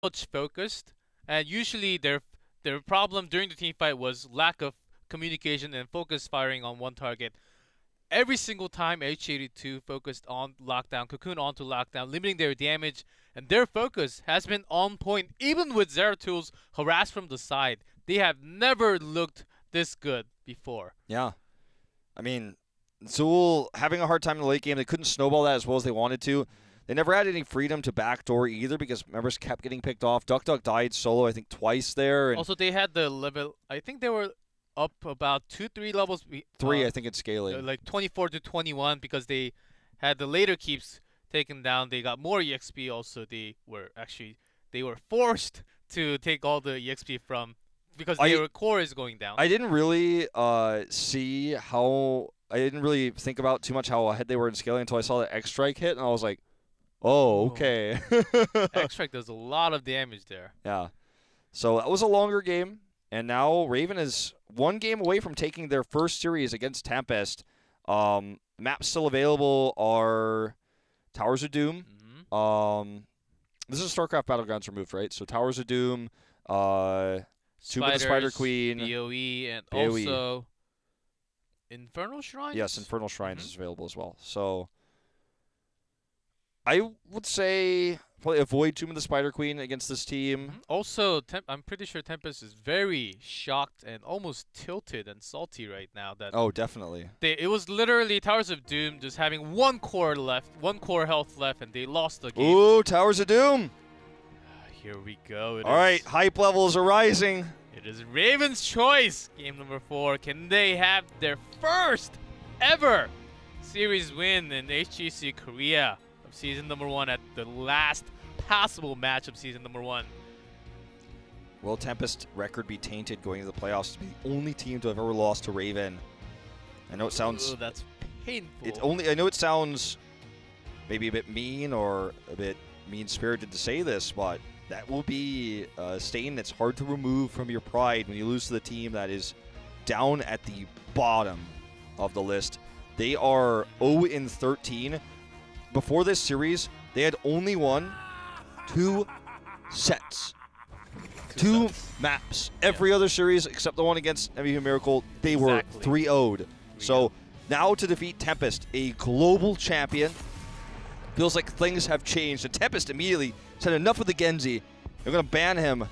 much focused, and usually their problem during the team fight was lack of communication and focus firing on one target. Every single time H82 focused on lockdown, Cocoon onto lockdown, limiting their damage, and their focus has been on point. Even with Zeratul harassed from the side, they have never looked this good before. Yeah. I mean, Zool having a hard time in the late game. They couldn't snowball that as well as they wanted to. They never had any freedom to backdoor either because members kept getting picked off. Duck Duck died solo, I think, twice there. And Also, they had the level, I think they were up about 2-3 levels. Three, I think, in scaling. Like 24 to 21 because they had the later keeps taken down. They got more EXP also. They were forced to take all the EXP from because their core is going down. I didn't really see how... I didn't really think about too much how ahead they were in scaling until I saw the X-Strike hit, and I was like, oh, okay. X-Strike does a lot of damage there. Yeah. So that was a longer game, and now Raven is one game away from taking their first series against Tempest. Maps still available are Towers of Doom. This is StarCraft Battlegrounds removed, right? So Towers of Doom, Tomb of the Spider Queen, BOE, and also Infernal Shrines? Yes, Infernal Shrines is available as well. So I would say probably avoid Tomb of the Spider Queen against this team. Also, I'm pretty sure Tempest is very shocked and almost tilted and salty right now. Oh, definitely. It was literally Towers of Doom just having one core health left, and they lost the game. Ooh, Towers of Doom! Here we go. All right, hype levels are rising. It is Raven's choice. Game number 4. Can they have their first ever series win in HGC Korea of season number 1 at the last possible match of season number 1? Will Tempest record be tainted going into the playoffs to be the only team to have ever lost to Raven? I know it sounds... Ooh, that's painful. I know it sounds maybe a bit mean or a bit mean-spirited to say this, but that will be a stain that's hard to remove from your pride when you lose to the team that is down at the bottom of the list. They are 0-13. Before this series, they had only won 2 sets. 2 maps. Every other series except the one against MVP Miracle, they were 3-0'd. So now to defeat Tempest, a global champion, feels like things have changed. And Tempest immediately said enough with the Genji. They're going to ban him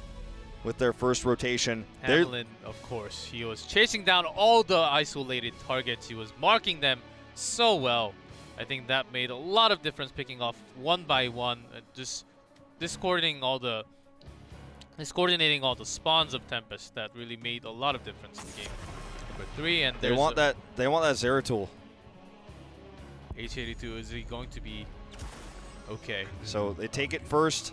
with their first rotation. Hamlin, of course. He was chasing down all the isolated targets. He was marking them so well. I think that made a lot of difference, picking off one by one, just discoordinating all the spawns of Tempest. That really made a lot of difference in game number 3. And they want that Zeratul. H82, is he going to be okay? So they take it first.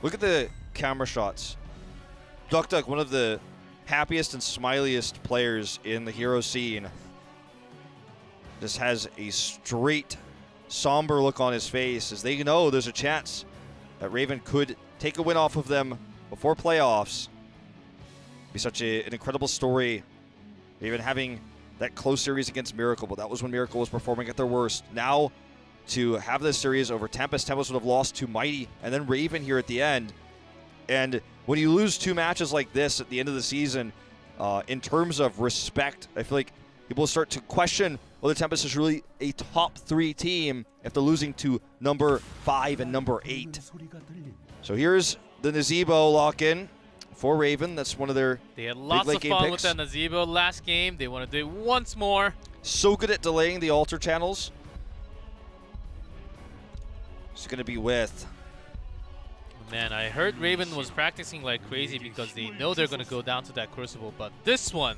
Look at the camera shots. Duck Duck, one of the happiest and smiliest players in the hero scene, just has a straight, somber look on his face as they know there's a chance that Raven could take a win off of them before playoffs. It'd be such an incredible story. Raven having that close series against Miracle, but that was when Miracle was performing at their worst. Now, to have this series over Tempest would have lost to Mighty, and then Raven here at the end. And when you lose 2 matches like this at the end of the season, in terms of respect, I feel like people start to question whether Tempest is really a top 3 team if they're losing to number 5 and number 8. So here's the Nazebo lock-in for Raven. That's one of their They had lots of fun with that Nazebo last game. They want to do it once more. So good at delaying the altar channels. It's going to be with... Man, I heard Raven was practicing like crazy because they know they're going to go down to that Crucible, but this one,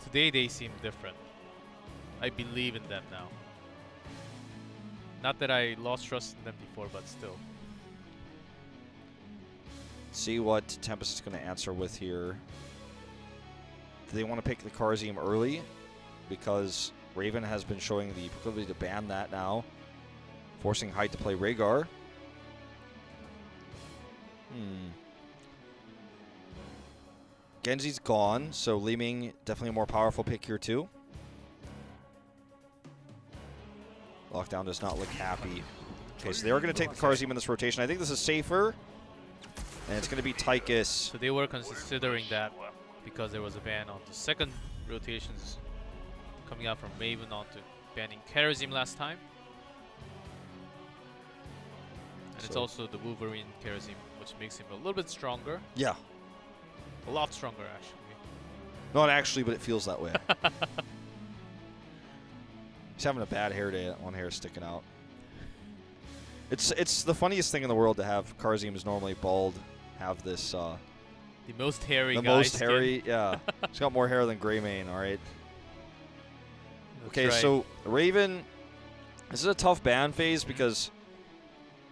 today they seem different. I believe in them now. Not that I lost trust in them before, but still. See what Tempest is going to answer with here. Do they want to pick the Kharazim early? Because Raven has been showing the proclivity to ban that now, forcing Hyde to play Rhaegar. Genji's gone, so Li Ming definitely a more powerful pick here too. Lockdown does not look happy Okay, so they are going to take the Karzim in this rotation. I think this is safer. And it's going to be Tychus. So they were considering that because there was a ban on the second rotations coming out from Raven onto banning Karazim last time. And it's also the Wolverine Karazim, which makes him a little bit stronger. Yeah. A lot stronger, actually. Not actually, but it feels that way. He's having a bad hair day. One hair sticking out. It's the funniest thing in the world to have Karzim is normally bald, have this. The most hairy guy. The most hairy, yeah. He's got more hair than Greymane, all right. Okay, so Raven, this is a tough ban phase because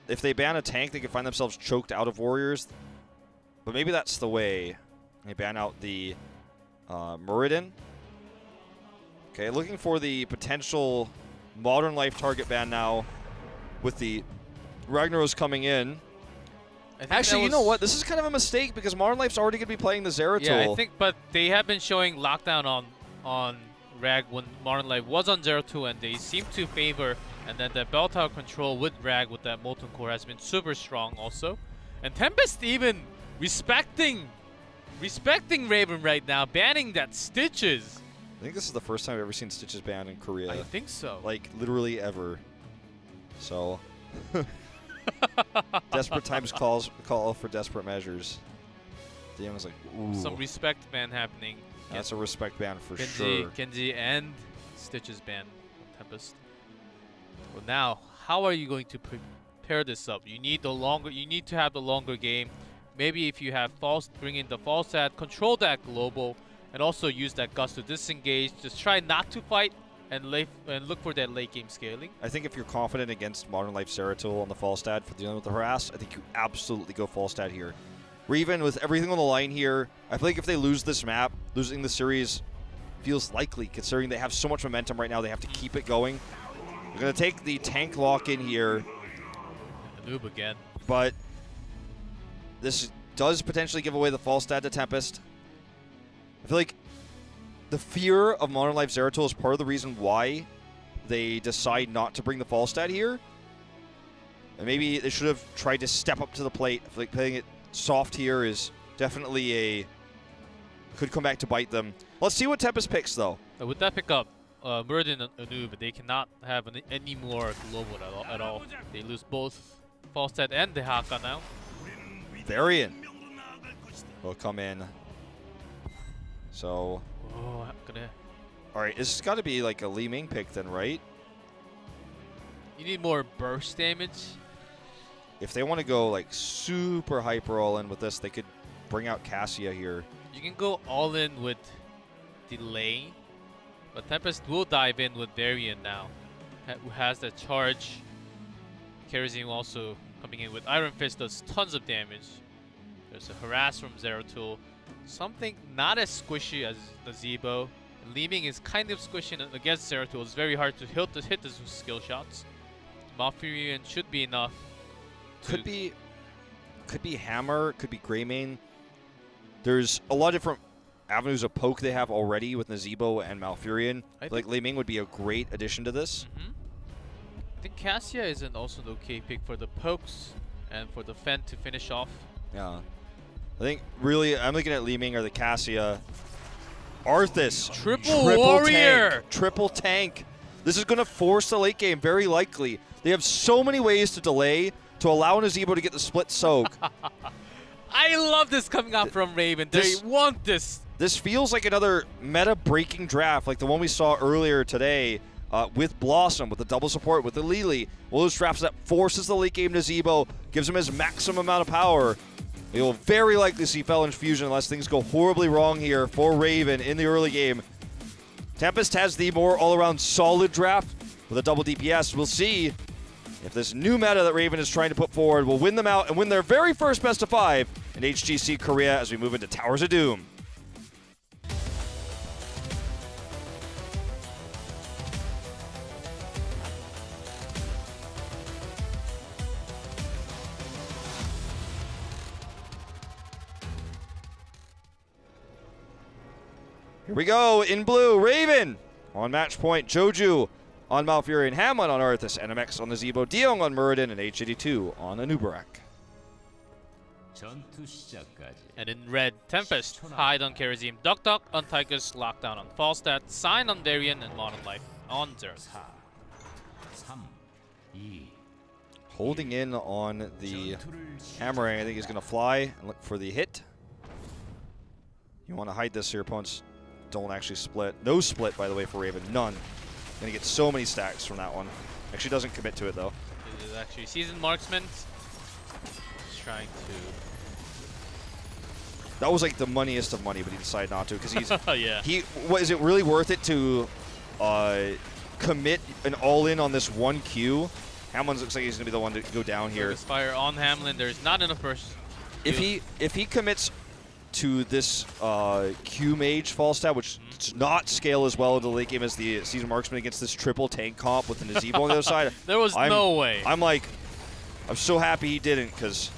if they ban a tank, they can find themselves choked out of warriors. But maybe that's the way. They ban out the Muradin. Okay, looking for the potential Modern Life target ban now with the Ragnaros coming in. Actually, you know what? This is kind of a mistake because Modern Life's already going to be playing the Zeratul. Yeah, I think, but they have been showing lockdown on Rag when Modern Life was on Zeratul, and they seem to favor, and then the bell tower control with Rag with that Molten Core has been super strong also. And Tempest even respecting Raven right now, banning that Stitches. I think this is the first time I've ever seen Stitches banned in Korea. I think so. Like, literally ever. So, desperate times call for desperate measures. DM was like, ooh. Some respect ban happening. That's a respect ban for Genji, sure. Genji and Stitches ban on Tempest. Well, now, how are you going to prepare this up? You need to have the longer game. Maybe if you have bring in the false ad, control that global, and also use that gust to disengage. Just try not to fight and look for that late game scaling. I think if you're confident against Modern Life Zeratul on the Falstad for dealing with the harass, I think you absolutely go Falstad here. Raven with everything on the line here. I feel like if they lose this map, losing the series feels likely considering they have so much momentum right now. They have to keep it going. They're going to take the tank lock in here. Noob again. But this does potentially give away the Falstad to Tempest. I feel like the fear of Modern Life Zeratul is part of the reason why they decide not to bring the Falstad here. And maybe they should have tried to step up to the plate. I feel like playing it soft here is definitely could come back to bite them. Let's see what Tempest picks, though. With that pickup, Muradin and Anub, they cannot have any more global at all. They lose both Falstad and the Haka now. Varian will come in. So, all right, this has got to be like a Li Ming pick then, right? You need more burst damage. If they want to go like super hyper all in with this, they could bring out Cassia here. You can go all in with delay, but Tempest will dive in with Varian now, who has the charge. Karazim also coming in with Iron Fist, does tons of damage. There's a harass from Zeratul. Something not as squishy as Nazebo. Li Ming is kind of squishy against Zeratul. It's very hard to hit the skill shots. Malfurion should be enough. Could be Hammer, could be Greymane. There's a lot of different avenues of poke they have already with Nazebo and Malfurion. Like Li Ming would be a great addition to this. I think Cassia is also an okay pick for the pokes and for the Fen to finish off. Yeah. I think really I'm looking at Li Ming or the Cassia. Arthas. Triple warrior. Tank, triple tank. This is going to force the late game, very likely. They have so many ways to delay to allow Nazebo to get the split soak. I love this coming out from Raven. They want this. This feels like another meta-breaking draft, like the one we saw earlier today with Blossom, with the double support, with the Lili. One of those drafts that forces the late game Nazebo, gives him his maximum amount of power. You'll very likely see Felon Fusion unless things go horribly wrong here for Raven in the early game. Tempest has the more all-around solid draft with a double DPS. We'll see if this new meta that Raven is trying to put forward will win them out and win their very first best of 5 in HGC Korea as we move into Towers of Doom. Here we go in blue. Raven on match point. Joju on Malfurion, Hamlet on Arthas, NMX on the Zebo, Diong on Muradin, and H82 on Anubarak. And in red, Tempest, Hyde on Kerazim, Duck on Tychus, Lockdown on Falstad, Sign on Varian, and Modern Life on Xerath. Holding in on the hammering, I think he's going to fly and look for the hit. You want to hide this so your opponents don't actually split. No split, by the way, for Raven. None. Going to get so many stacks from that one. Actually doesn't commit to it, though. This is actually Seasoned Marksman. He's trying to... That was like the moneyest of money, but he decided not to because he's... yeah. Is it really worth it to commit an all-in on this one Q? Hamlin looks like he's going to be the one to go down here. Focus fire on Hamlin. There's not enough burst. If he commits to this Q Mage Falstad, which does not scale as well in the late game as the Seasoned Marksman against this triple tank comp with the Nazebo on the other side. There was no way. I'm so happy he didn't because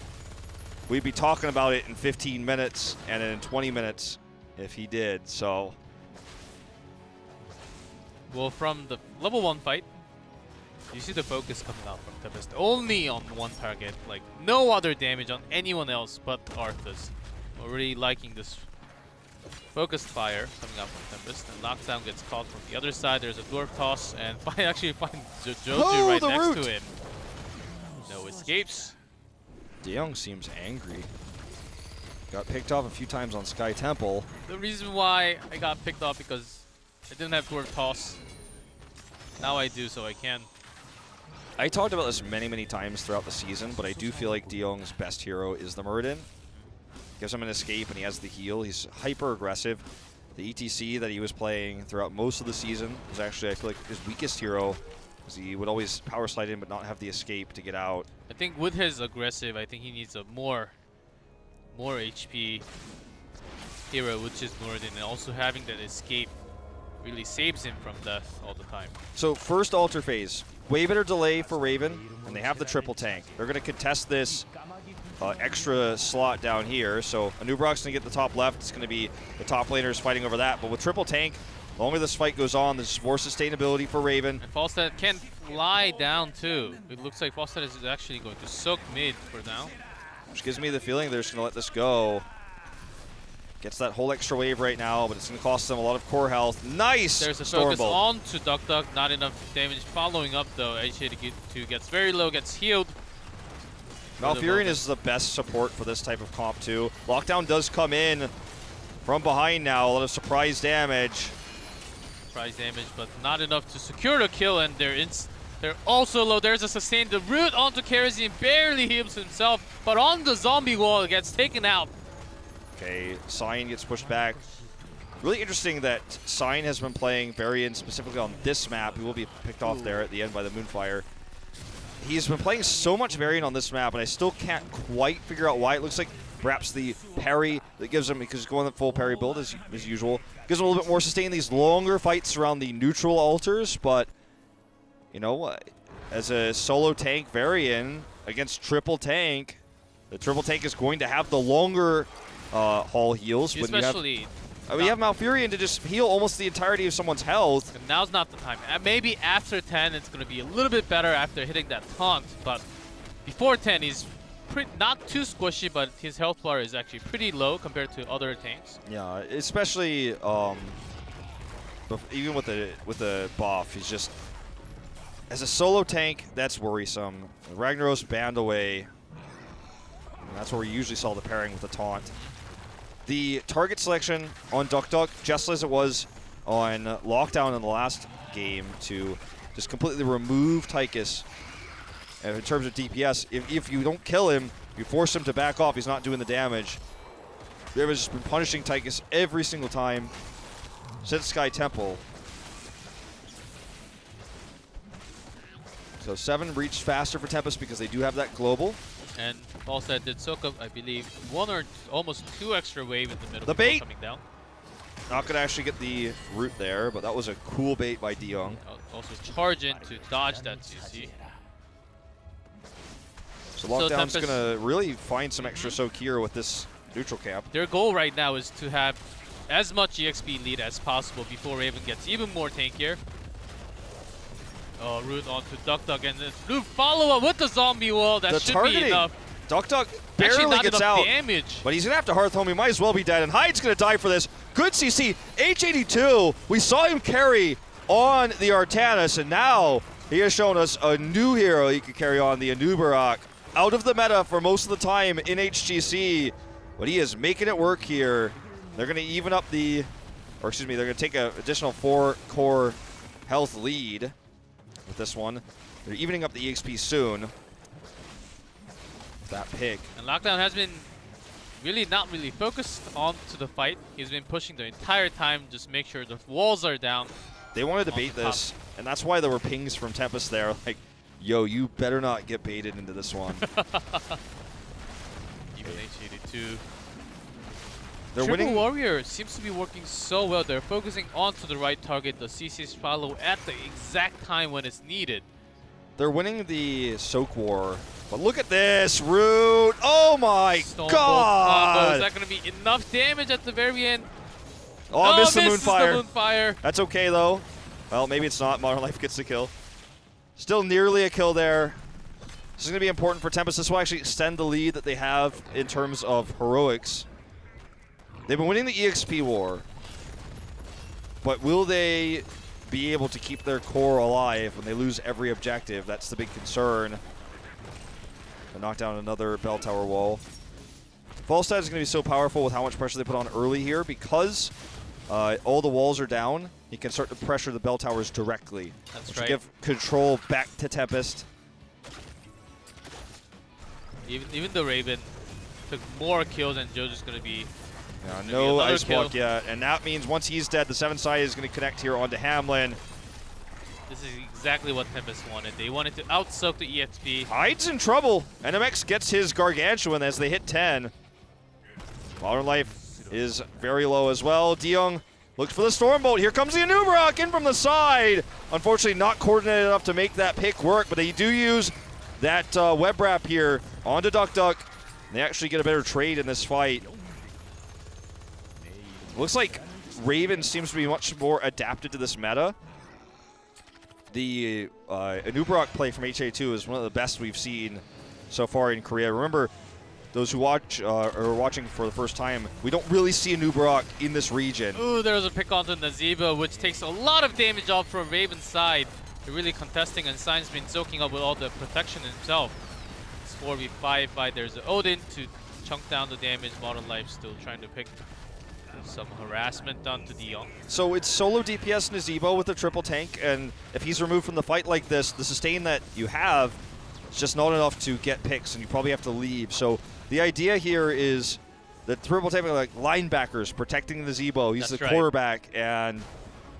we'd be talking about it in 15 minutes and in 20 minutes if he did, so. Well, from the level 1 fight, you see the focus coming out from Tempest. Only on one target, like no other damage on anyone else but Arthas. Already liking this focused fire coming out from Tempest. And Lockdown gets caught from the other side. There's a dwarf toss and actually find Joju right next to him. No escapes. DeYoung seems angry. Got picked off a few times on Sky Temple. The reason why I got picked off because I didn't have dwarf toss. Now I do, so I can. I talked about this many, many times throughout the season, but I do feel like DeYoung's best hero is the Muradin. Gives him an escape, and he has the heal. He's hyper aggressive. The ETC that he was playing throughout most of the season was actually, I feel like, his weakest hero, because he would always power slide in but not have the escape to get out. I think with his aggressive, I think he needs a more HP hero, which is Muradin, and also having that escape really saves him from death all the time. So first altar phase, way better delay for Raven, and they have the triple tank. They're going to contest this extra slot down here, so Anubarak's going to get the top left. It's going to be the top laners fighting over that, but with triple tank, the longer this fight goes on, there's more sustainability for Raven. And Falstad can fly down too. It looks like Falstad is actually going to soak mid for now. Which gives me the feeling they're just going to let this go. Gets that whole extra wave right now, but it's going to cost them a lot of core health. Nice! There's a focus on to Duck. Not enough damage. Following up though, H82 gets very low, gets healed. Malfurion is the best support for this type of comp too. Lockdown does come in from behind now. A lot of surprise damage. Surprise damage, but not enough to secure the kill, and they're also low. There's a sustained. The root onto Kerazim barely heals himself, but on the zombie wall, it gets taken out. Okay, Sign gets pushed back. Really interesting that Sign has been playing Varian specifically on this map. He will be picked off there at the end by the Moonfire. He's been playing so much Varian on this map, and I still can't quite figure out why. It looks like perhaps the parry that gives him, because he's going the full parry build as usual, gives him a little bit more sustain in these longer fights around the neutral altars, but, you know, as a solo tank Varian against triple tank, the triple tank is going to have the longer haul heals. Especially... We have Malfurion to just heal almost the entirety of someone's health. And now's not the time. Maybe after 10, it's going to be a little bit better after hitting that taunt. But before 10, he's not too squishy, but his health bar is actually pretty low compared to other tanks. Yeah, especially even with the buff, he's just, as a solo tank, that's worrisome. Ragnaros banned away. And that's where we usually saw the pairing with the taunt. The target selection on Duck, just as it was on Lockdown in the last game, to just completely remove Tychus. And in terms of DPS, if you don't kill him, you force him to back off, he's not doing the damage. They've just been punishing Tychus every single time since Sky Temple. So 7 reached faster for Tempest because they do have that global. And Falstad did soak up, I believe, 1 or almost 2 extra wave in the middle. The bait! Coming down. Not going to actually get the root there, but that was a cool bait by DeYoung. Also charge in to dodge that CC. So Lockdown's going to really find some extra soak here with this neutral camp. Their goal right now is to have as much EXP lead as possible before Raven gets even more tankier. Root onto Duck Duck, and then Root follow up with the zombie wall. That should be enough. Duck Duck Actually, barely not gets enough out, damage. but he's gonna have to Hearth Home. He might as well be dead, and Hyde's gonna die for this. Good CC. H82. We saw him carry on the Artanis, and now he has shown us a new hero he could carry on, the Anubarak. Out of the meta for most of the time in HGC, but he is making it work here. They're gonna even up the, or excuse me, they're gonna take an additional 4 core health lead with this one. They're evening up the EXP soon. That pick. And Lockdown has been not really focused onto the fight. He's been pushing the entire time, just make sure the walls are down. They wanted to bait this, and that's why there were pings from Tempest there, like, yo, you better not get baited into this one. Even H82. They're Triple winning. Warrior seems to be working so well. They're focusing onto the right target. The CCs follow at the exact time when it's needed. They're winning the Soak War. But look at this, Root! Oh my god! Is that going to be enough damage at the very end? Oh, no, missed the misses Moonfire. the Moonfire. That's okay though. Well, maybe it's not. Modern Life gets the kill. Still nearly a kill there. This is going to be important for Tempest. This will actually extend the lead that they have in terms of heroics. They've been winning the EXP war, but will they be able to keep their core alive when they lose every objective? That's the big concern. They knock down another bell tower wall. Falstad is going to be so powerful with how much pressure they put on early here because all the walls are down. He can start to pressure the bell towers directly. That's which right. will give control back to Tempest. Even the Raven took more kills, and Jojo's going to be. No Ice Block yet, and that means once he's dead, the 7 side is going to connect here onto Hamlin. This is exactly what Tempest wanted. They wanted to out-soak the EXP. Hyde's in trouble. NMX gets his Gargantuan as they hit 10. Modern Life is very low as well. Deyoung looks for the Stormbolt. Here comes the Anubarak in from the side. Unfortunately, not coordinated enough to make that pick work, but they do use that web wrap here onto Duck Duck. They actually get a better trade in this fight. Looks like Raven seems to be much more adapted to this meta. The Anubarak play from HA2 is one of the best we've seen so far in Korea. Remember, those who watch or are watching for the first time, we don't really see Anubarak in this region. Ooh, there's a pick onto Nazeeba, which takes a lot of damage off from Raven's side. They're really contesting, and Sign's been soaking up with all the protection himself. It's 4v5 fight. There's an Odin to chunk down the damage. Modern Life still trying to pick some harassment done to Deyoung. So it's solo DPS Nazeebo with a triple tank, and if he's removed from the fight like this, the sustain that you have is just not enough to get picks, and you probably have to leave. So the idea here is that triple tank are like linebackers protecting Nazeebo. He's the quarterback, and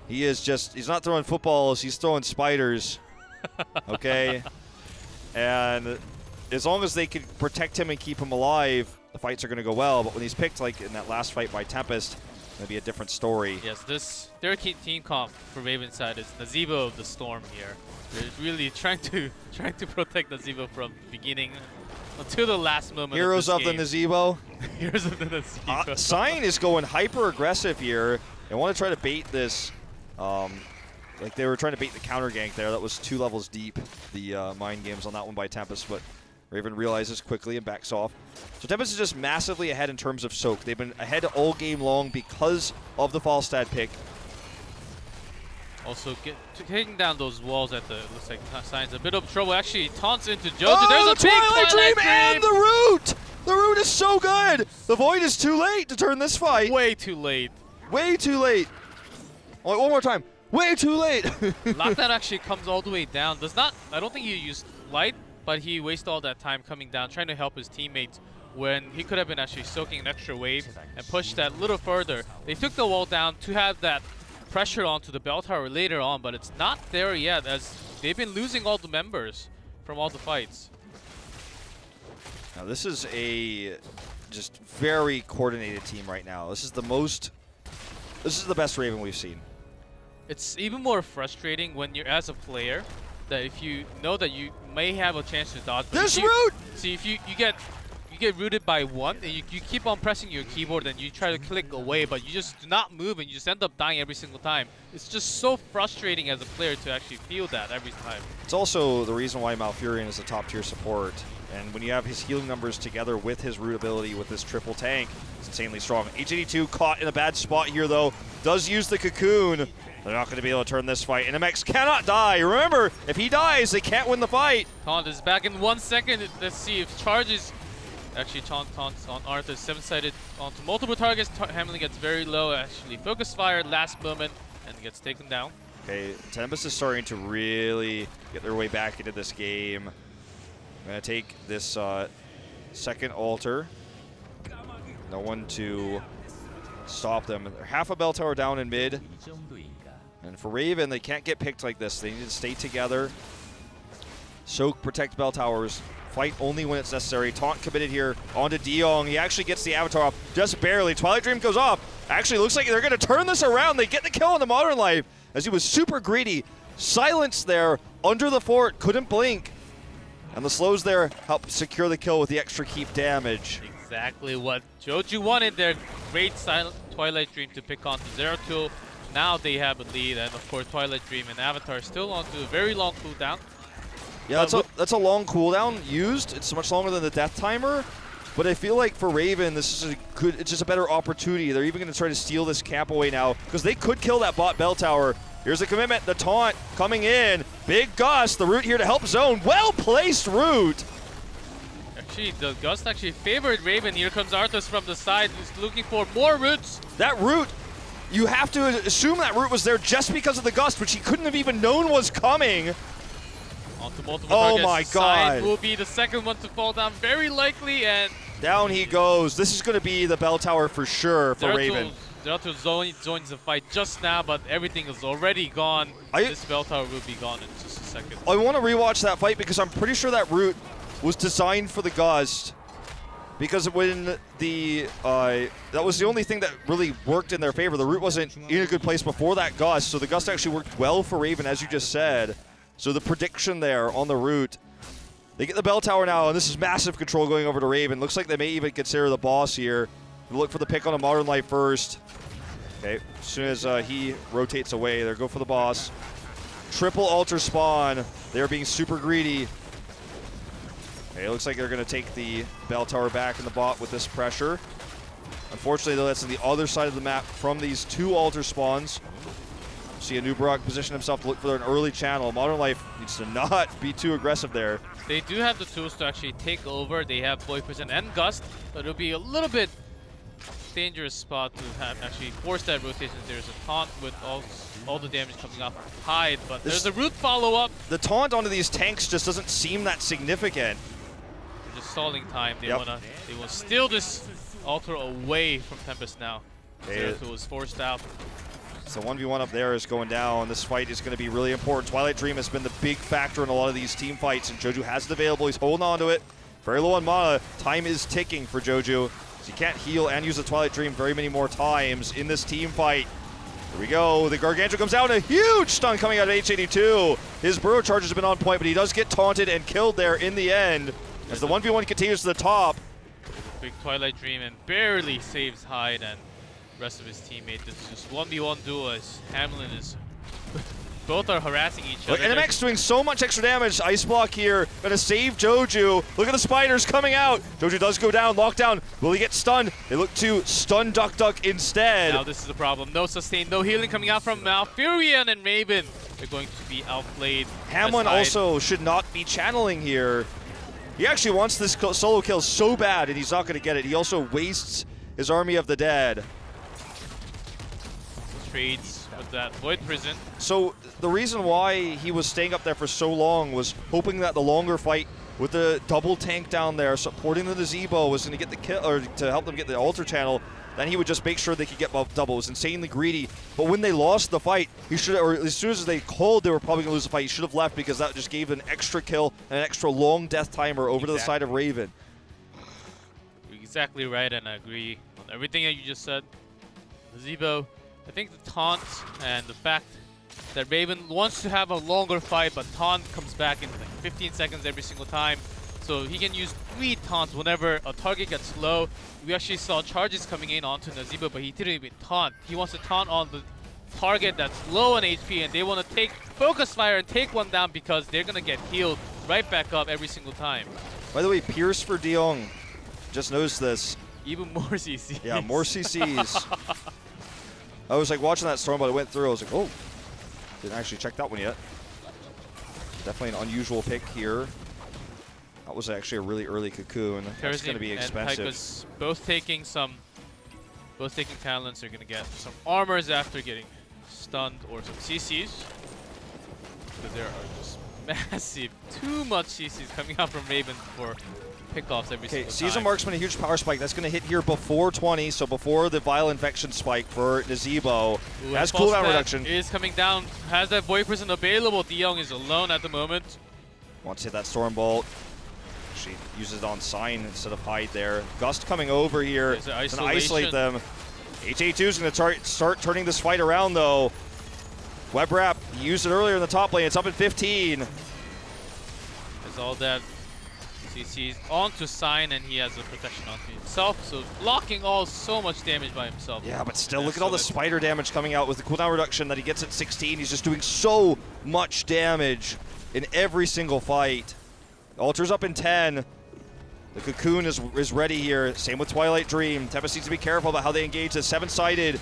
he is just—he's not throwing footballs; he's throwing spiders. Okay, and as long as they can protect him and keep him alive, the fights are going to go well. But when he's picked, like in that last fight by Tempest, it's going to be a different story. Yes, their team comp for Raven's side is Nazeebo of the Storm here. They're really trying to protect Nazeebo from the beginning until the last moment. Heroes of the Nazeebo. Heroes of the Nazeebo. Sign is going hyper aggressive here. They want to try to bait this. Like they were trying to bait the counter gank there. That was 2 levels deep. The mind games on that one by Tempest, but Raven realizes quickly and backs off. So Tempest is just massively ahead in terms of soak. They've been ahead all game long because of the Falstad pick. Also, taking down those walls at the, looks like Sign's a bit of trouble. Actually, taunts into Jojo. Oh, There's a big Twilight Dream and Dream! the Root! The Root is so good! The Void is too late to turn this fight. Way too late. Way too late. Oh, one more time. Way too late. Lockdown actually comes all the way down. I don't think he used light, but he wasted all that time coming down, trying to help his teammates when he could have been actually soaking an extra wave and pushed that a little further. They took the wall down to have that pressure onto the bell tower later on, but it's not there yet as they've been losing all the members from all the fights. Now this is a just very coordinated team right now. This is the best Raven we've seen. It's even more frustrating when you're as a player that if you know that you may have a chance to dodge. This Root! See, if you get you get rooted by one, and you keep on pressing your keyboard and you try to click away, but you just do not move and you just end up dying every single time. It's just so frustrating as a player to actually feel that every time. It's also the reason why Malfurion is a top tier support. And when you have his healing numbers together with his root ability with this triple tank, it's insanely strong. HGC caught in a bad spot here though, does use the cocoon. They're not going to be able to turn this fight. And MX cannot die. Remember, if he dies, they can't win the fight. Taunt is back in 1 second. Let's see if charges. Actually, taunts on Arthur, 7-sided onto multiple targets. Hamlin gets very low. Actually, focus fire last moment and gets taken down. Okay, Tempest is starting to really get their way back into this game. I'm going to take this second altar. No one to stop them. They're half a bell tower down in mid. And for Raven, they can't get picked like this. They need to stay together. Soak, protect bell towers. Fight only when it's necessary. Taunt committed here onto Diong. He actually gets the avatar off just barely. Twilight Dream goes off. Actually, looks like they're going to turn this around. They get the kill on the Modern Life as he was super greedy. Silenced there under the fort. Couldn't blink. And the slows there help secure the kill with the extra keep damage. Exactly what Joju wanted there. Great silent Twilight Dream to pick onto Zeratul. Now they have a lead, and of course Twilight Dream and Avatar still onto a very long cooldown. Yeah, that's a long cooldown used. It's much longer than the death timer. But I feel like for Raven, this is it's just a better opportunity. They're even going to try to steal this cap away now because they could kill that bot bell tower. Here's the commitment, the taunt coming in. Big Gust, the root here to help zone. Well-placed root. Actually, the Gust actually favored Raven. Here comes Arthas from the side, who's looking for more roots. That root, you have to assume that root was there just because of the Gust, which he couldn't have even known was coming. Onto multiple targets. Oh my god. Side will be the second one to fall down, very likely, and down he goes. This is going to be the bell tower for sure for Raven. Zeratul joins the fight just now, but everything is already gone. This bell tower will be gone in just a second. I want to rewatch that fight because I'm pretty sure that root was designed for the Gust. Because when the that was the only thing that really worked in their favor. The root wasn't in a good place before that Gust, so the Gust actually worked well for Raven, as you just said. So the prediction there on the root. They get the bell tower now, and this is massive control going over to Raven. Looks like they may even consider the boss here. Look for the pick on a Modern Life first. Okay, as soon as he rotates away, they go for the boss. Triple altar spawn. They're being super greedy. Okay, it looks like they're going to take the bell tower back in the bot with this pressure. Unfortunately, though, that's on the other side of the map from these two altar spawns. See Anubarak position himself to look for an early channel. Modern Life needs to not be too aggressive there. They do have the tools to actually take over. They have Void Prison and Gust, but it'll be a little bit dangerous spot to have actually force that rotation. There's a taunt with all the damage coming off of Hyde, but there's a root follow-up. The taunt onto these tanks just doesn't seem that significant. They're just stalling time. They will steal this altar away from Tempest now. Zeratul was forced out. So 1v1 up there is going down. This fight is going to be really important. Twilight Dream has been the big factor in a lot of these team fights, and Joju has it available. He's holding on to it. Very low on mana. Time is ticking for Joju. So he can't heal and use the Twilight Dream very many more times in this team fight. Here we go. The Gargantua comes out. A huge stun coming out of H82. His Burrow charge has been on point, but he does get taunted and killed there in the end. As the 1v1 continues to the top. Big Twilight Dream and barely saves Hyde and rest of his teammate. This is just 1v1 duo as Hamlin is both are harassing each other. And MX doing so much extra damage. Ice block here, gonna save Joju. Look at the spiders coming out. Joju does go down, lockdown. Will he get stunned? They look to stun Duck instead. Now this is the problem. No sustain, no healing coming out from Malfurion and Raven. They're going to be outplayed. Hamlin also should not be channeling here. He actually wants this solo kill so bad, and he's not gonna get it. He also wastes his army of the dead. Trades with that Void Prison. So the reason why he was staying up there for so long was hoping that the longer fight with the double tank down there supporting the Gazebo was going to get the kill, or to help them get the altar channel. Then he would just make sure they could get double. It was insanely greedy. But when they lost the fight, he should, or as soon as they called they were probably going to lose the fight, he should have left because that just gave an extra kill and an extra long death timer over to the side of Raven. You're exactly right, and I agree on everything that you just said. Gazebo. I think the taunt and the fact that Raven wants to have a longer fight, but taunt comes back in like 15 seconds every single time. So he can use 3 taunts whenever a target gets low. We actually saw charges coming in onto Nazeebo, but he didn't even taunt. He wants to taunt on the target that's low on HP, and they want to take Focus Fire and take one down because they're going to get healed right back up every single time. By the way, Pierce for Diong. Just noticed this. Even more CCs. Yeah, more CCs. I was like watching that storm, but it went through. I was like, oh. Didn't actually check that one yet. Definitely an unusual pick here. That was actually a really early cocoon. That's going to be expensive. And Tychus both taking talents. They're going to get some armors after getting stunned or some CCs. But there are just massive, too much CCs coming out from Raven for pickoffs every single time. Season Marksman, a huge power spike. That's going to hit here before 20, so before the Vile Infection spike for Nazeebo. Has cooldown reduction. Is coming down. Has that Void Prison available. Diong is alone at the moment. Wants to hit that Storm Bolt. She uses it on Sign instead of Hide there. Gust coming over here. Going to isolate them. HA2 is going to start turning this fight around, though. Web Wrap, he used it earlier in the top lane. It's up at 15. There's all that CC's onto Sign, and he has a protection onto himself, so blocking all so much damage by himself. Yeah, but still, look at all the spider damage coming out with the cooldown reduction that he gets at 16. He's just doing so much damage in every single fight. Altar's up in 10. The Cocoon is ready here. Same with Twilight Dream. Tempest needs to be careful about how they engage the 7-sided.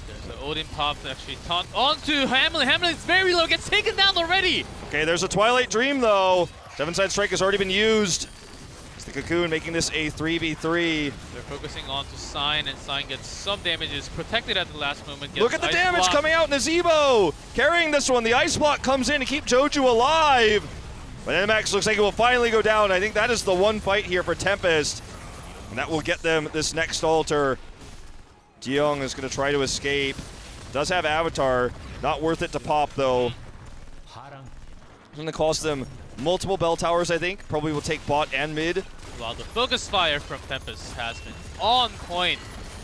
There's the Odin pop to actually taunt onto Hamlin. Hamlin's very low, gets taken down already. Okay, there's a Twilight Dream though. 7-side strike has already been used. It's the Cocoon making this a 3v3. They're focusing on to Sign, and Sign gets some damage. Is protected at the last moment. Look at the damage coming out. Nazeebo carrying this one. The Ice Block comes in to keep Joju alive. But NMAX looks like it will finally go down. I think that is the one fight here for Tempest. And that will get them this next altar. Diong is going to try to escape. Does have Avatar. Not worth it to pop, though. It's going to cost them multiple bell towers, I think. Probably will take bot and mid. Well, the Focus Fire from Tempest has been on point.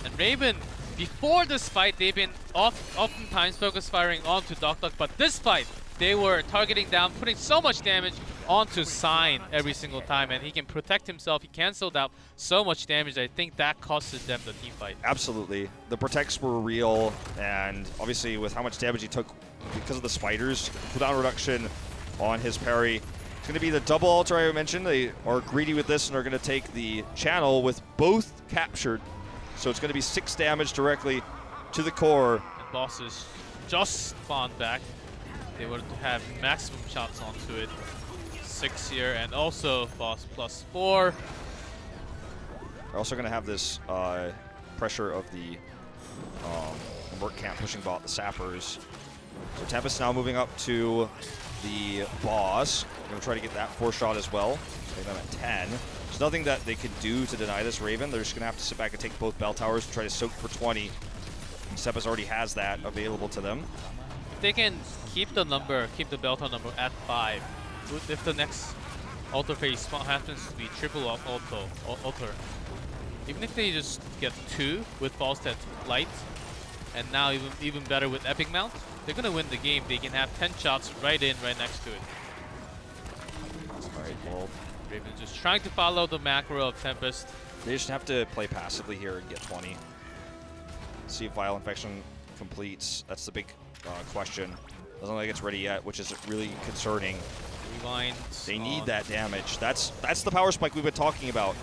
And Raven, before this fight, they've been oftentimes Focus Firing onto Doc, but this fight, they were targeting down, putting so much damage onto Sign every single time, and he can protect himself. He canceled out so much damage. I think that costed them the team fight. Absolutely. The protects were real, and obviously with how much damage he took because of the spiders, cooldown reduction on his parry. It's going to be the double altar I mentioned. They are greedy with this and are going to take the channel with both captured. So it's going to be 6 damage directly to the core. And bosses just spawned back. They would have maximum shots onto it. 6 here, and also boss +4. They're also going to have this pressure of the work camp pushing bot, the sappers. So Tempest now moving up to the boss. Going to try to get that 4-shot as well. Take them at 10. There's nothing that they could do to deny this Raven. They're just going to have to sit back and take both bell towers and try to soak for 20. And Tempest already has that available to them. If they can keep the bell tower number at 5, if the next altar phase happens to be triple altar, even if they just get 2 with False Death Light, and now even better with Epic Mount, they're going to win the game. They can have 10 shots right next to it. Alright, well, Raven's just trying to follow the macro of Tempest. they just have to play passively here and get 20. See if Vile Infection completes. That's the big question. Doesn't look like it's ready yet, which is really concerning. Rewind. They need that damage. That's the power spike we've been talking about.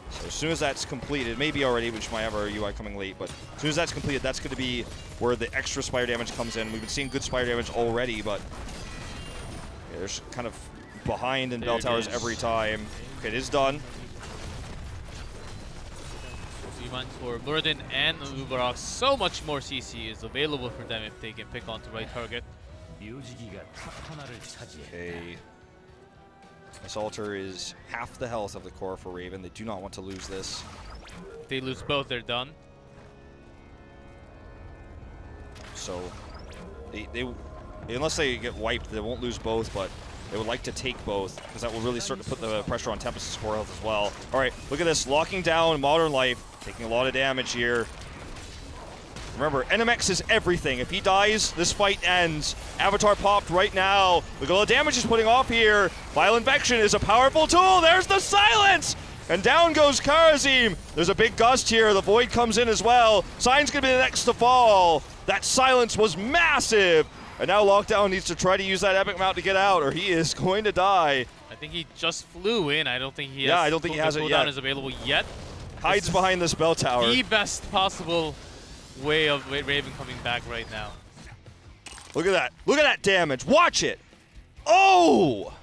So as soon as that's completed, maybe already, which might have our UI coming late, but as soon as that's completed, that's going to be where the extra spider damage comes in. We've been seeing good spider damage already, but yeah, there's kind of behind in bell towers every time. Okay, it is done. Rewind for Burden and Uberok. So much more CC is available for them if they can pick on the right target. Okay. This altar is half the health of the core for Raven. They do not want to lose this. If they lose both, they're done. So, they unless they get wiped, they won't lose both, but they would like to take both, because that will really start to put the pressure on Tempest's core health as well. All right, look at this. Locking down Modern Life, taking a lot of damage here. Remember, NMX is everything. If he dies, this fight ends. Avatar popped right now. Look at all the damage he's putting off here. Violent Vection is a powerful tool. There's the silence! And down goes Karazim. There's a big gust here. The Void comes in as well. Sign's going to be the next to fall. That silence was massive. And now Lockdown needs to try to use that Epic Mount to get out, or he is going to die. I think he just flew in. I don't think he has. Yeah, I don't think he has it yet. Is available yet. Hides behind this bell tower. The best possible way of Raven coming back right now. Look at that. Look at that damage. Watch it. Oh,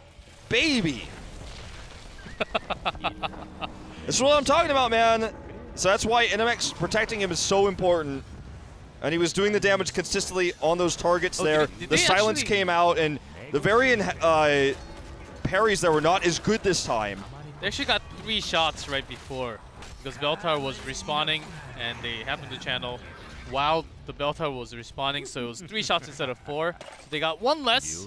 baby. This is what I'm talking about, man. So that's why NMX protecting him is so important. And he was doing the damage consistently on those targets there. The silence came out, and the variant parries there were not as good this time. They actually got 3 shots right before, because bell tower was respawning, and they happened to channel while the bell tower was responding, so it was 3 shots instead of 4. So they got 1 less.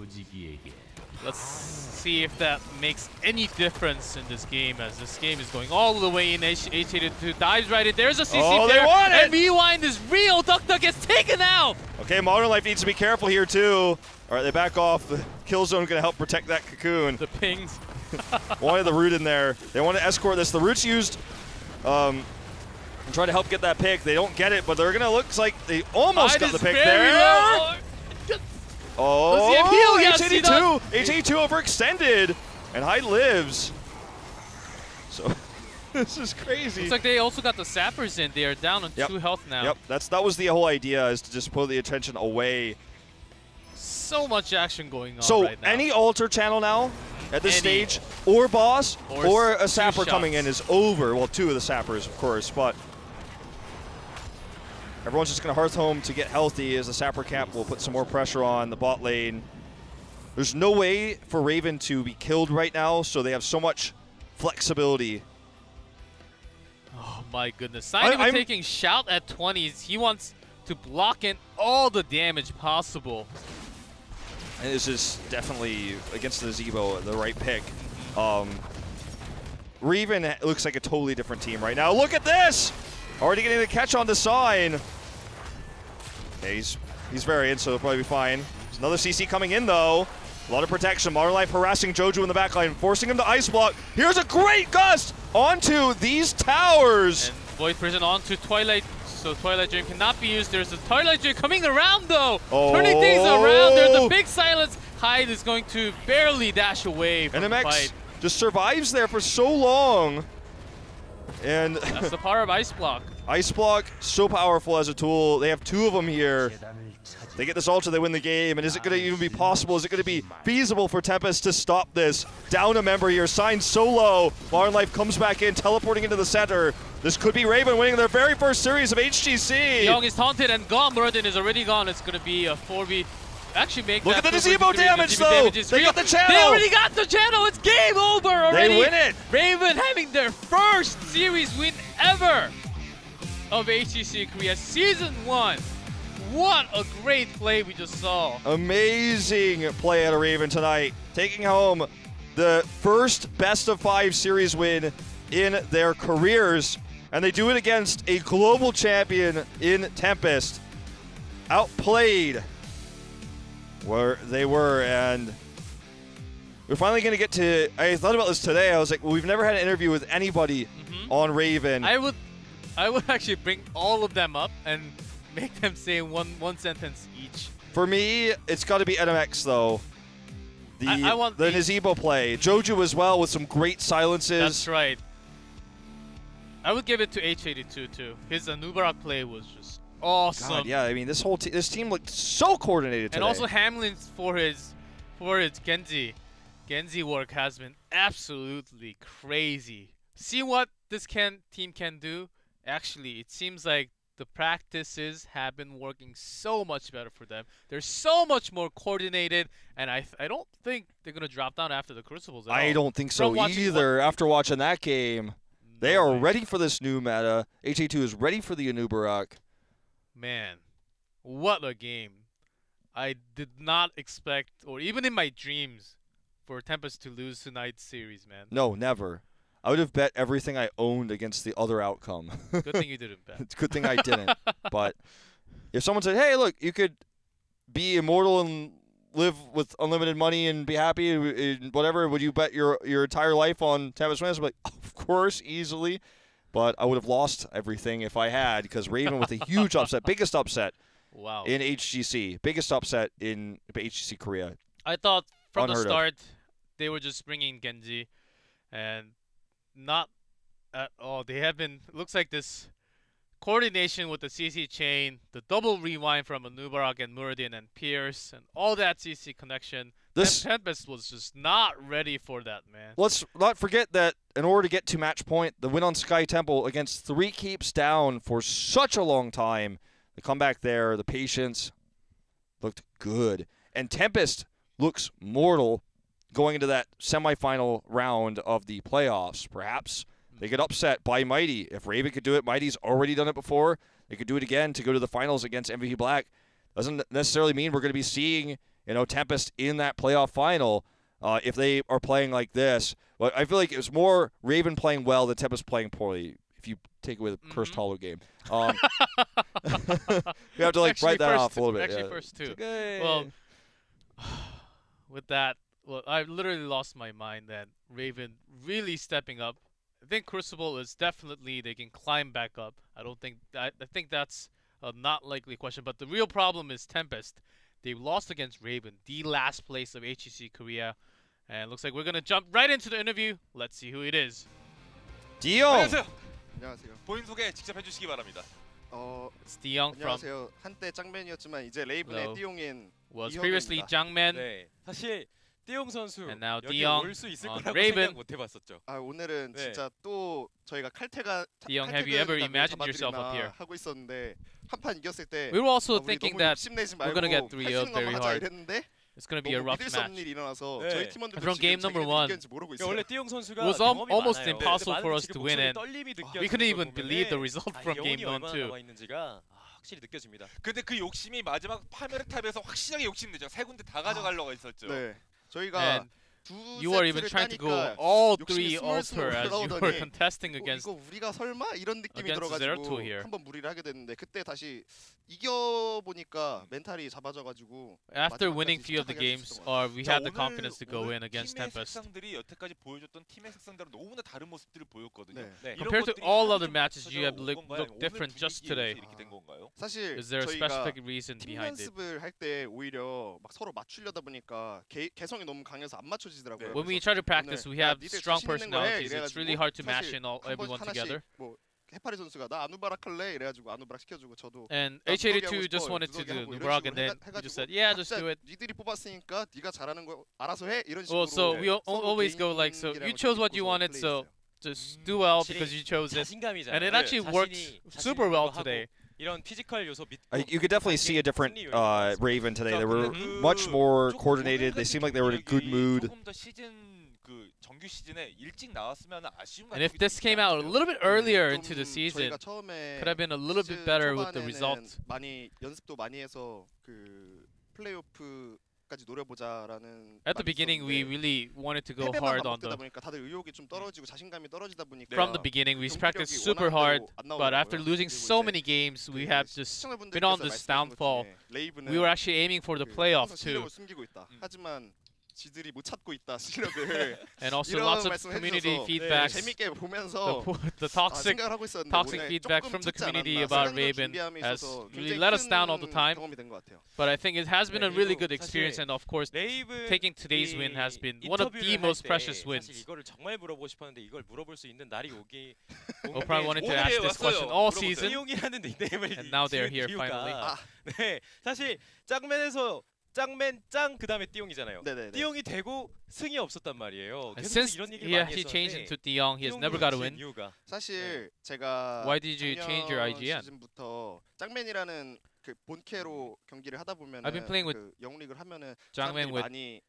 Let's see if that makes any difference in this game, as this game is going all the way in. H82 dives right in. There's a CC there, and Rewind is real. Duck gets taken out. Okay, Modern Life needs to be careful here too. All right, they back off. The kill zone going to help protect that cocoon. The pings. Wanted the root in there. They want to escort this. The root's used and try to help get that pick. They don't get it, but they're going to look like they almost got the pick there. Oh, H82! H82 overextended, and Hyde lives. So, this is crazy. It's like they also got the sappers in. They are down on 2 health now. Yep, that was the whole idea, is to just pull the attention away. So much action going on so right now. Any altar channel now at this stage, or boss, or a sapper coming in is over. Well, 2 of the sappers, of course, but everyone's just going to hearth home to get healthy, as the sapper camp will put some more pressure on the bot lane. There's no way for Raven to be killed right now, so they have so much flexibility. Oh my goodness. I'm taking Shout at 20s. He wants to block in all the damage possible. And this is definitely, against the Zebo, the right pick. Raven looks like a totally different team right now. Look at this! Already getting the catch on the sign. Okay, he's variant, so he'll probably be fine. There's another CC coming in, though. A lot of protection. Modern Life harassing Jojo in the backline, forcing him to ice block. Here's a great gust onto these towers. And Void Prison onto Twilight, so Twilight Dream cannot be used. There's a Twilight Dream coming around, though. Turning things around. There's a big silence. Hyde is going to barely dash away from the fight. Just survives there for so long. And that's the power of Ice Block. Ice Block, so powerful as a tool. They have 2 of them here. They get this ultra, they win the game. And is it going to even be possible? Is it going to be feasible for Tempest to stop this? Down a member here, Sign so low. Modern Life comes back in, teleporting into the center. This could be Raven winning their very first series of HGC. Young is taunted and gone. Muradin is already gone. It's going to be a 4v. Actually, make look at the Zebo damage, though. They got the channel. They already got the channel. It's game over already. They win it. Raven having their first series win ever of HGC Korea Season 1. What a great play we just saw. Amazing play out of Raven tonight. Taking home the first best-of-5 series win in their careers. And they do it against a global champion in Tempest. Outplayed where they were, and we're finally going to get to, I thought about this today, I was like, well, we've never had an interview with anybody on Raven. I would actually bring all of them up and make them say one sentence each. For me, it's got to be NMX, though. I want the Nazebo play. Jojo as well, with some great silences. That's right. I would give it to H82 too. His Anubarak play was just awesome. God, yeah, I mean, this whole this team looked so coordinated today. And also Hamlin's for his Genji work has been absolutely crazy. See what this team can do? Actually, it seems like the practices have been working so much better for them. They're so much more coordinated, and I don't think they're gonna drop down after the Crucibles at all. I don't think so either. After watching that game, they are ready for this new meta. HA2 is ready for the Anubarak. Man, what a game. I did not expect, or even in my dreams, for Tempest to lose tonight's series, man. No, never. I would have bet everything I owned against the other outcome. Good thing you didn't bet. It's a good thing I didn't, but If someone said, "Hey, look, you could be immortal and live with unlimited money and be happy and whatever," would you bet your entire life on Tempest wins? I'm like, of course, easily. But I would have lost everything if I had, because Raven with a huge upset, biggest upset Wow. in HGC, biggest upset in HGC Korea. I thought from the Unheard of. start they were just bringing Genji, and not at all. They have been. Looks like this coordination with the CC chain, the double rewind from Anubarak and Muradin and Pierce, and all that CC connection. Tempest was just not ready for that, man. Let's not forget that in order to get to match point, the win on Sky Temple against 3 keeps down for such a long time, the comeback there, the patience looked good. And Tempest looks mortal going into that semifinal round of the playoffs. Perhaps they get upset by Mighty. If Raven could do it, Mighty's already done it before. They could do it again to go to the finals against MVP Black. Doesn't necessarily mean we're going to be seeing, Tempest in that playoff final if they are playing like this. But I feel like it was more Raven playing well than Tempest playing poorly, if you take away the Cursed Hollow game. You have to write that off a little bit. Actually, first two. Okay. Well, with that, I literally lost my mind that Raven really stepping up. I think Crucible is definitely they can climb back up. I think that's a not likely question. But the real problem is Tempest. They lost against Raven, the last place of HGC Korea. And it looks like we're going to jump right into the interview. Let's see who it is. Dion. 안녕하세요. 본인 소개 직접 해주시기 바랍니다. It's Dion from 안녕하세요. 한때 짱맨이었지만 이제 레이븐의 띠용인 was previously Jangman. 네, 사실 띠용 선수 And now 여기 Dion 올 수 있을 on 거라고 Raven. 생각 못 해봤었죠. 아 오늘은 네. 진짜 또 저희가 Dion, have you ever imagined yourself up here? 하고 있었는데 한 판 이겼을 때 We were also 우리 thinking 너무 that 욕심내지 we're 말고 gonna get 할 3-0 수 있는 very 것만 하자 hard. 이랬는데 It's going to be a 너무 rough 믿을 수 없는 match. 일이 일어나서 네. 저희 팀원들도 From game 지금 number 자기네들이 one, 이겼는지 모르고 그러니까 있어요. 원래 띠용 선수가 It was 경험이 almost 많아요. impossible 근데 for us 많은 to 지금 win, 목소리 and 떨림이 느껴지는 we couldn't 걸 even believe the 보면은 result 아, from game 영혼이 1 얼마나 2. 남아 있는지가 확실히 느껴집니다. 근데 그 욕심이 마지막 파메르탑에서 확실하게 욕심내죠. 3군데 다 가져가려고 했었죠. 네, 저희가 And 두 you were even 세트를 trying to go 따니까 all 욕심이 3 altar as you were 올라오더니 contesting against 이거 우리가 설마 이런 느낌이 against Zeratul 들어가지고 here. 한번 무리를 하게 됐는데 그때 다시 이겨보니까 멘탈이 잡아져가지고 after winning 마지막까지 few of the 침착하게 games, 해줬던 것 같아요. we 자, had the confidence to go 오늘 in against 팀의 Tempest. 색상들이 여태까지 보여줬던 팀의 색상들은 너무나 다른 모습들을 보였거든요. 네. 네. 이런 Compared to 것들이 all 하나도 other matches, you have 온 건가요? looked 오늘 different just 분위기에 today. 의해서 이렇게 된 건가요? 사실 Is there a 저희가 specific reason 팀 behind it? 연습을 할 때 오히려 막 서로 맞추려다 보니까 개성이 너무 강해서 안 맞춰지더라고요. When we 그래서 try to practice, we have 니들 strong 자신 있는 거 해, personalities. It's really 이래가지고 hard to match 사실 in all, 한 번 everyone 하나씩 together. 뭐 해파리 선수가 나 아누바락 할래 이래가지고 아누바락 시켜주고 저도 And 나 누더기 하고 H82 just 싶어, wanted to 누더기 do 하고 이런 Nubarak, 식으로 and then 해가지고 we just said, yeah, just 각자 do it. 니들이 뽑았으니까 네가 잘하는 거 알아서 해 이런 식으로. Well, so we 서로 always go like, so 개인기를 you 하고 chose what you 싶어서 wanted, so 플레이했어요. just do well because you chose it. 자신감이잖아요. And it actually worked super well today. 이런 피지컬 요소 믿고 You could definitely see a different Raven today. They were 그 much more 조금 coordinated. They seemed like they were in a good mood. 조금 더 시즌 그 정규 시즌에 일찍 나왔으면 아쉬운 And if this came out a little bit earlier into the 좀 season, 저희가 처음에 could have been a little bit 시즌 better with the 초반에는 results. 많이 연습도 많이 해서 그 플레이오프까지 노려보자라는. At the beginning, we really wanted to go 패배만 hard on 반복되다 the. 보니까 다들 의욕이 좀 떨어지고 자신감이 떨어지다 보니까 From the beginning, we 경기력이 practiced super 원하는 hard, 대로 안 but after 나오더라고요. losing 그리고 so 이제 many games, we 그 have just 시청자분들께서 been on this 말씀하신 것 downfall. 중에 레이븐은 We were actually aiming for the 그 playoff 항상 too, 실력을 숨기고 있다. 하지만 지들이 못 찾고 있다 실력을. and also 이런 lots of 말씀을 community 해주셔서 feedbacks. 재밌게 보면서 The toxic 생각을 하고 있었는데 toxic 오늘 feedback 조금 from the 찾지 community 않았나. about 수련도 Raven 준비함에 has 있어서 really 굉장히 let us down all 큰 the time. 경험이 된것 같아요. But I think it has been a really good experience, and of course, 레이븐 taking today's win has been one of the most precious 사실 wins. 이거를 정말 물어보고 싶었는데 이걸 물어볼 수 있는 날이 오기. We probably wanted to 오늘에 ask this question 왔어요. all 물어보세요. season. 띠용이라는 닉네임을 And now they're 지은 here 이유가 finally. 네, 사실 짱맨에서 짱맨 짱 그다음에 띠용이잖아요. 네네네. 띠용이 되고 승이 없었단 말이에요. And 계속 since 이런 얘기를 yeah, 많이 he changed 했었는데 into Dion, he has never got a win. 이유가 사실 제가 Why did you change your 작년 IGN? 시즌부터 짱맨이라는 그 본캐로 경기를 하다 보면 I've been playing with 그 영웅리그를 하면은 Jangman 사람들이 with 많이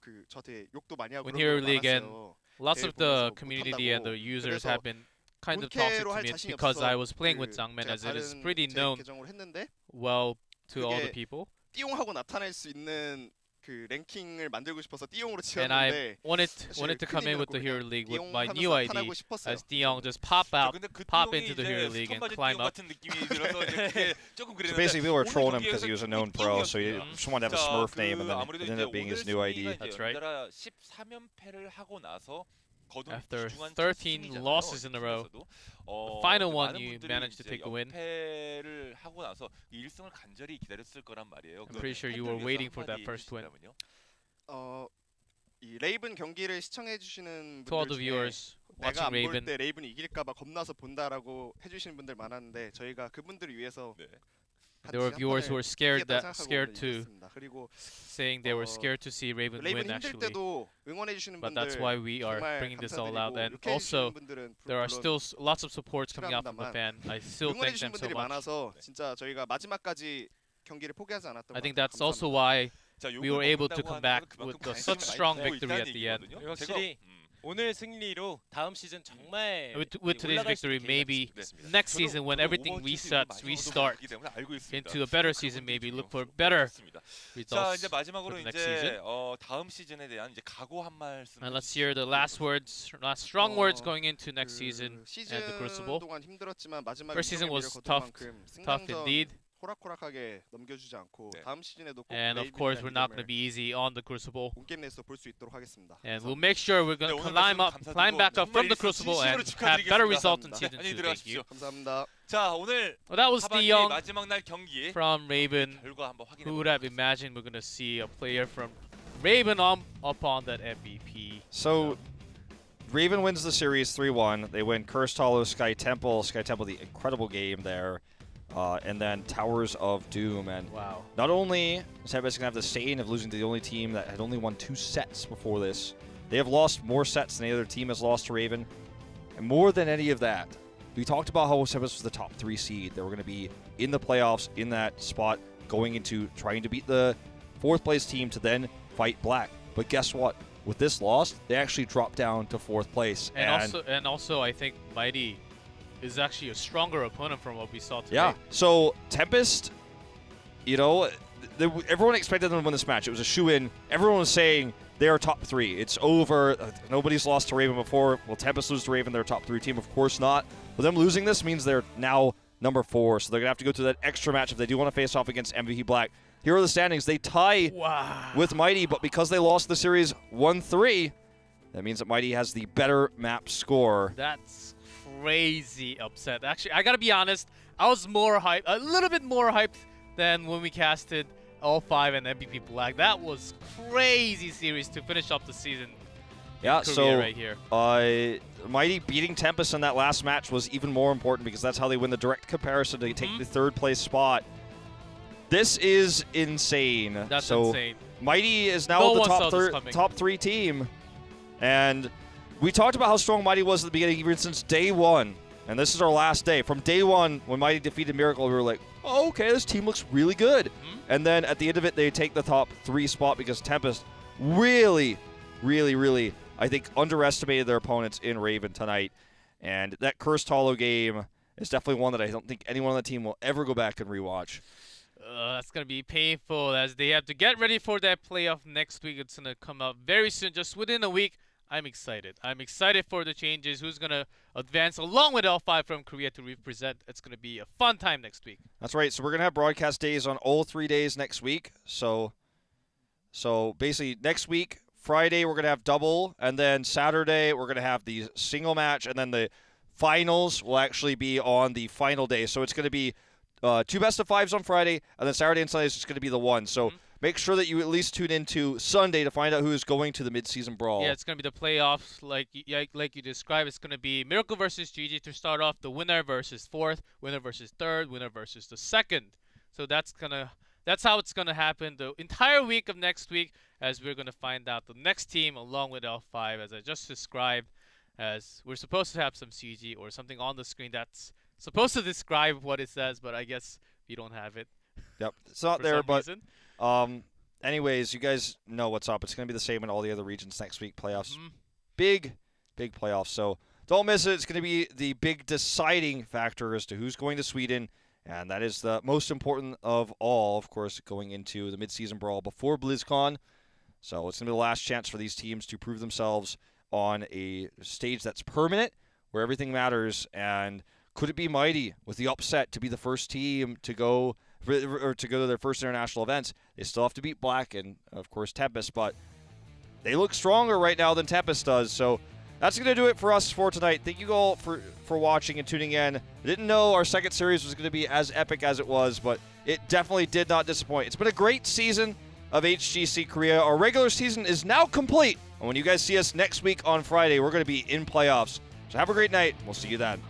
그 저한테 욕도 많이 하고 when 그런 here 게 league and 많았어요. lots of 보면서 the 못한다고. community and the users 그래서 have been kind of toxic 본캐로 to 할 me 자신이 because 없어서 I was playing 그 with Jangman, 제가 as it is 다른 pretty 제 known 계정으로 했는데 well to all the 그게 people. 띠용하고 나타낼 수 있는 그 랭킹을 만들고 싶어서 띠용으로 And I 지었는데 wanted to come in with the Hero League with my new ID 하고 싶었어요. as Dion just pop 근데 그 pop 띠용이 into the 이제 Hero League and 스톤바지 climb 띠용 up. 같은 느낌이 들어서 이제 그게 조금 So 그랬는데 basically, people were 오늘 trolling him because 경기에서 he was a 띠용이 known pro, so he 띠용이었습니다. just wanted to have a 자, Smurf name, and then 아무래도 it ended 이제 up being his 오늘 new 승리가 ID. 이제 That's right. 연달아 13연패를 하고 나서 거둔 After 귀중한 13 첫 승리잖아요, losses in a row. 팀에서도. The final one 많은 you 분들이 managed to 이제 take a win. 연패를 하고 나서 1승을 간절히 기다렸을 거란 말이에요. I'm pretty sure you were waiting for that first win. 이 레이븐 경기를 시청해 주시는 To all 분들 the 중에 viewers 내가 watching 안 볼 Raven, 때 레이븐이 이길까봐 겁나서 본다라고 해주시는 분들 많았는데 저희가 그분들을 위해서 네. there were viewers who were scared to 그리고 saying they were scared to see Raven 레이븐 win 힘들 actually. 때도 응원해 주시는 But 분들 that's why we are 정말 bringing this all out. 감사드리고 And 욕해 also, 주시는 분들은 there are 물론 still lots of supports coming out from the fan. I still 응원해 thank 주시는 them so 분들이 much. 많아서 진짜 저희가 마지막까지 경기를 포기하지 않았던 것 I think 같아요. that's also 감사합니다. why 자, we were able to 먹는다고 come back 하는 with 그만큼 such 관심이 strong 많이 victory at 있다는 the end. 얘기거든요. 확실히 제가, 오늘 승리로 다음 시즌 정말 With today's 올라갈 수 victory, 있는 maybe 계기가 됐습니다. next season when everything resets, we start into a better season. Maybe look for better 자, results 이제 마지막으로 for the next 이제 season. 다음 시즌에 대한 이제 각오 한 말씀. And let's hear the last words, last strong words going into next season 시즌 and the Crucible. 동안 힘들었지만 마지막에 First season was 거둔 tough, 만큼 tough 승강전 indeed. 호락호락하게 넘겨주지 않고 네. 다음 시즌에도 꼭 And of 레이븐이라는 course, we're not going to 이름을 be easy on the Crucible. 온게임 내에서 볼 수 있도록 하겠습니다. And we'll make sure we're going 네, to 오늘 climb back up from the 정말 Crucible and 진심으로 have better results in 축하드리겠습니다. season 안녕히 2. Thank you. 들어가십시오. 감사합니다. 자, 오늘 Well, that was 하반기 Dion 마지막 날 경기 from Raven. 결과 한번 확인해 Who would 보도록 have imagined we're going to see a player from Raven up on that MVP? So, Raven wins the series 3-1. They win Cursed Hollow, Sky Temple, the incredible game there. And then Towers of Doom. And Wow. not only is Tempest going to have the stain of losing to the only team that had only won 2 sets before this, they have lost more sets than any other team has lost to Raven. And more than any of that, we talked about how Tempest was the top 3 seed. They were going to be in the playoffs in that spot, going into trying to beat the 4th place team to then fight Black. But guess what? With this loss, they actually dropped down to 4th place. And also, I think Mighty is actually a stronger opponent from what we saw today. Yeah. So Tempest, you know, everyone expected them to win this match. It was a shoe-in. Everyone was saying they are top 3. It's over. Nobody's lost to Raven before. Will Tempest lose to Raven? They're a top 3 team. Of course not. But them losing this means they're now number 4. So they're going to have to go through that extra match if they do want to face off against MVP Black. Here are the standings. They tie with Mighty, but because they lost the series 1-3, that means that Mighty has the better map score. That's crazy upset. Actually, I gotta be honest, I was more hyped, a little bit more hyped than when we casted L5 and MVP Black. That was crazy series to finish up the season. Yeah, so right here. Mighty beating Tempest in that last match was even more important because that's how they win the direct comparison to take the 3rd place spot. This is insane. That's so insane. Mighty is now No the one saw this top 3 team. And we talked about how strong Mighty was at the beginning, even since day 1. And this is our last day. From day 1, when Mighty defeated Miracle, we were like, oh, okay, this team looks really good. And then at the end of it, they take the top 3 spot because Tempest really, I think, underestimated their opponents in Raven tonight. And that Cursed Hollow game is definitely one that I don't think anyone on the team will ever go back and rewatch. That's going to be painful as they have to get ready for that playoff next week. It's going to come out very soon, just within a week. I'm excited. I'm excited for the changes. Who's going to advance along with L5 from Korea to represent. It's going to be a fun time next week. That's right. So we're going to have broadcast days on all 3 days next week. So basically next week, Friday, we're going to have double. And then Saturday, we're going to have the single match. And then the finals will actually be on the final day. So it's going to be 2 best-of-5s on Friday, and then Saturday and Sunday is just going to be the one. So make sure that you at least tune into Sunday to find out who is going to the mid-season brawl. Yeah, it's going to be the playoffs like you described. It's going to be Miracle versus GG to start off, the winner versus 4th, winner versus 3rd, winner versus the 2nd. So that's how it's going to happen the entire week of next week, as we're going to find out the next team along with L5, as I just described, as we're supposed to have some CG or something on the screen that's supposed to describe what it says, but I guess we don't have it. Yep, it's not for there, some but reason. anyways, you guys know what's up. It's going to be the same in all the other regions next week. Playoffs, big playoffs. So don't miss it. It's going to be the big deciding factor as to who's going to Sweden, and that is the most important of all, of course, going into the mid-season brawl before BlizzCon. So it's going to be the last chance for these teams to prove themselves on a stage that's permanent, where everything matters. And could it be Mighty with the upset to be the first team to go to their first international events? They still have to beat Black and, of course, Tempest, but they look stronger right now than Tempest does. So that's going to do it for us for tonight. Thank you all for watching and tuning in. I didn't know our second series was going to be as epic as it was, but it definitely did not disappoint. It's been a great season of HGC Korea. Our regular season is now complete. And when you guys see us next week on Friday, we're going to be in playoffs. So have a great night. We'll see you then.